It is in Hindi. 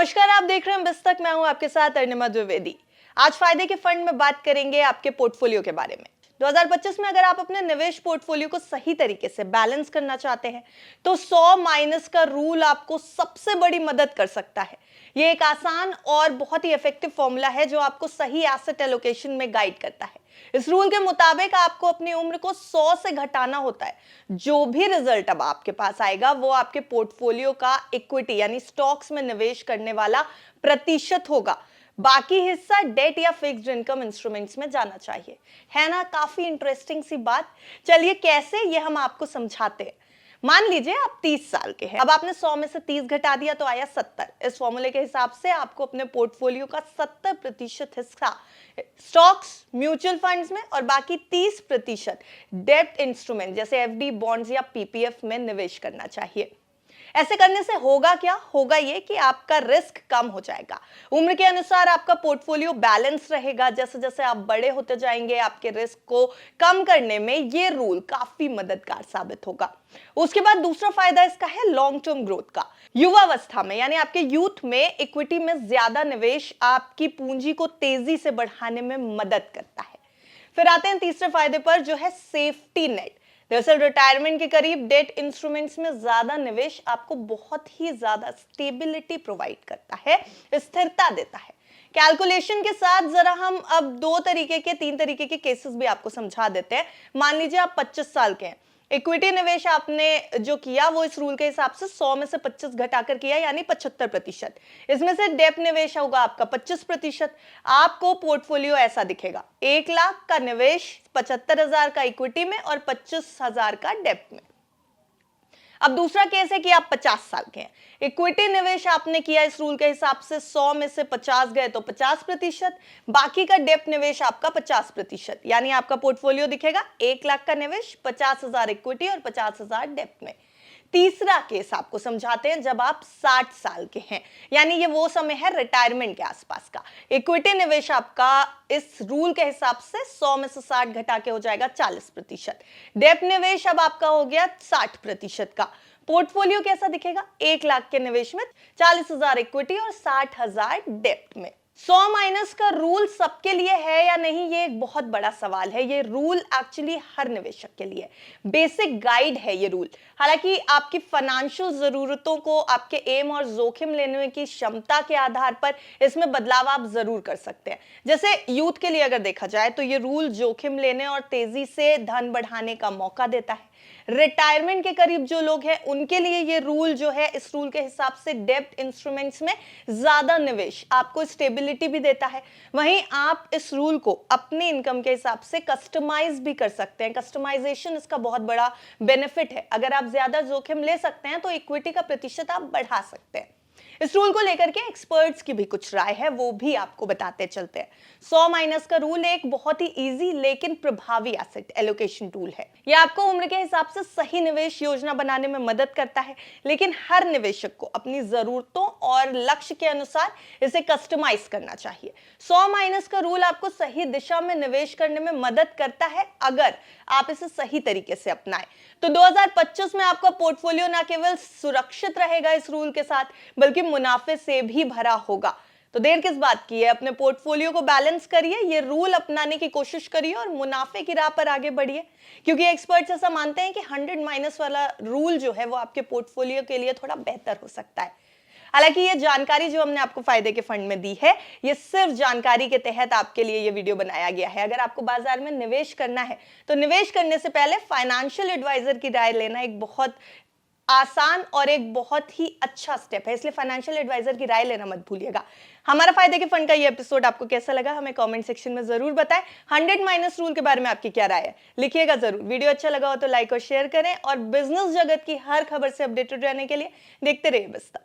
नमस्कार, आप देख रहे हैं बिस्तक। मैं हूं आपके साथ अरुणिमा द्विवेदी। आज फायदे के फंड में बात करेंगे आपके पोर्टफोलियो के बारे में। 2025 में अगर आप अपने निवेश पोर्टफोलियो को सही तरीके से बैलेंस करना चाहते हैं तो 100 माइनस का रूल आपको सबसे बड़ी मदद कर सकता है। ये एक आसान और बहुत ही इफेक्टिव फॉर्मूला है जो आपको सही एसेट एलोकेशन में गाइड करता है। इस रूल के मुताबिक आपको अपनी उम्र को 100 से घटाना होता है। जो भी रिजल्ट अब आपके पास आएगा वो आपके पोर्टफोलियो का इक्विटी यानी स्टॉक्स में निवेश करने वाला प्रतिशत होगा। बाकी हिस्सा डेट या फिक्स्ड इनकम इंस्ट्रूमेंट्स में जाना चाहिए। है ना काफी इंटरेस्टिंग सी बात। चलिए कैसे ये हम आपको समझाते हैं। मान लीजिए आप 30 साल के हैं। अब आपने 100 में से 30 घटा दिया तो आया 70। इस फॉर्मूले के हिसाब से आपको अपने पोर्टफोलियो का 70% हिस्सा स्टॉक्स म्यूचुअल फंड्स में और बाकी 30% डेब्ट इंस्ट्रूमेंट जैसे एफडी, बॉन्ड्स या पीपीएफ में निवेश करना चाहिए। ऐसे करने से होगा क्या? होगा ये कि आपका रिस्क कम हो जाएगा। उम्र के अनुसार आपका पोर्टफोलियो बैलेंस रहेगा। जैसे जैसे आप बड़े होते जाएंगे आपके रिस्क को कम करने में ये रूल काफी मददगार साबित होगा। उसके बाद दूसरा फायदा इसका है लॉन्ग टर्म ग्रोथ का। युवावस्था में यानी आपके यूथ में इक्विटी में ज्यादा निवेश आपकी पूंजी को तेजी से बढ़ाने में मदद करता है। फिर आते हैं तीसरे फायदे पर जो है सेफ्टी नेट। दरअसल रिटायरमेंट के करीब डेट इंस्ट्रूमेंट्स में ज्यादा निवेश आपको बहुत ही ज्यादा स्टेबिलिटी प्रोवाइड करता है, स्थिरता देता है। कैलकुलेशन के साथ जरा हम अब तीन तरीके के केसेस भी आपको समझा देते हैं। मान लीजिए आप 25 साल के हैं। इक्विटी निवेश आपने जो किया वो इस रूल के हिसाब से 100 में से 25 घटाकर किया यानी 75%। इसमें से डेप निवेश होगा आपका 25%। आपको पोर्टफोलियो ऐसा दिखेगा, 1 लाख का निवेश, 75,000 का इक्विटी में और 25,000 का डेप में। अब दूसरा केस है कि आप 50 साल के हैं। इक्विटी निवेश आपने किया इस रूल के हिसाब से 100 में से 50 गए तो 50%, बाकी का डेप निवेश आपका 50%। यानी आपका पोर्टफोलियो दिखेगा 1 लाख का निवेश, 50,000 इक्विटी और 50,000 डेप में। तीसरा केस आपको समझाते हैं जब आप 60 साल के हैं, यानी ये वो समय है रिटायरमेंट के आसपास का। इक्विटी निवेश आपका इस रूल के हिसाब से 100 में से 60 घटा के हो जाएगा 40%। डेप निवेश अब आपका हो गया 60% का। पोर्टफोलियो कैसा दिखेगा? 1 लाख के निवेश में 40,000 इक्विटी और 60,000 डेप्ट में। 100 माइनस का रूल सबके लिए है या नहीं, ये एक बहुत बड़ा सवाल है। ये रूल एक्चुअली हर निवेशक के लिए बेसिक गाइड है ये रूल। हालांकि आपकी फाइनेंशियल जरूरतों को, आपके एम और जोखिम लेने की क्षमता के आधार पर इसमें बदलाव आप जरूर कर सकते हैं। जैसे यूथ के लिए अगर देखा जाए तो ये रूल जोखिम लेने और तेजी से धन बढ़ाने का मौका देता है। रिटायरमेंट के करीब जो लोग हैं उनके लिए ये रूल जो है, इस रूल के हिसाब से डेब्ट इंस्ट्रूमेंट्स में ज्यादा निवेश आपको स्टेबिलिटी भी देता है। वहीं आप इस रूल को अपनी इनकम के हिसाब से कस्टमाइज भी कर सकते हैं। कस्टमाइजेशन इसका बहुत बड़ा बेनिफिट है। अगर आप ज्यादा जोखिम ले सकते हैं तो इक्विटी का प्रतिशत आप बढ़ा सकते हैं। इस रूल को लेकर के एक्सपर्ट्स की भी कुछ राय है, वो भी आपको बताते चलते हैं। 100 माइनस का रूल एक बहुत ही इजी लेकिन प्रभावी एसेट एलोकेशन टूल है। यह आपको उम्र के हिसाब से सही निवेश योजना बनाने में मदद करता है, लेकिन हर निवेशक को अपनी जरूरतों और लक्ष्य के अनुसार इसे कस्टमाइज करना चाहिए। 100 माइनस का रूल आपको सही दिशा में निवेश करने में मदद करता है अगर आप इसे सही तरीके से अपनाएं। तो 2025 में आपका पोर्टफोलियो न केवल सुरक्षित रहेगा इस रूल के साथ, बल्कि मुनाफे से भी भरा होगा। तो देर किस बात की है, अपने पोर्टफोलियो को बैलेंस करिए, ये रूल अपनाने की कोशिश करिए और मुनाफे की राह पर आगे बढ़िए। क्योंकि एक्सपर्ट्स ऐसा मानते हैं कि 100 माइनस वाला रूल जो है वो आपके पोर्टफोलियो के लिए थोड़ा बेहतर हो सकता है। हालांकि ये जानकारी जो हमने आपको फायदे के फंड में दी है, ये सिर्फ जानकारी के तहत आपके लिए ये वीडियो बनाया गया है। अगर आपको बाजार में निवेश करना है तो निवेश करने से पहले फाइनेंशियल एडवाइजर की राय लेना एक बहुत आसान और एक बहुत ही अच्छा स्टेप है, इसलिए फाइनेंशियल एडवाइजर की राय लेना मत भूलिएगा। हमारा फायदे के फंड का ये एपिसोड आपको कैसा लगा हमें कमेंट सेक्शन में जरूर बताएं। 100 माइनस रूल के बारे में आपकी क्या राय है लिखिएगा जरूर। वीडियो अच्छा लगा हो तो लाइक और शेयर करें और बिजनेस जगत की हर खबर से अपडेटेड रहने के लिए देखते रहिए बिस्तक।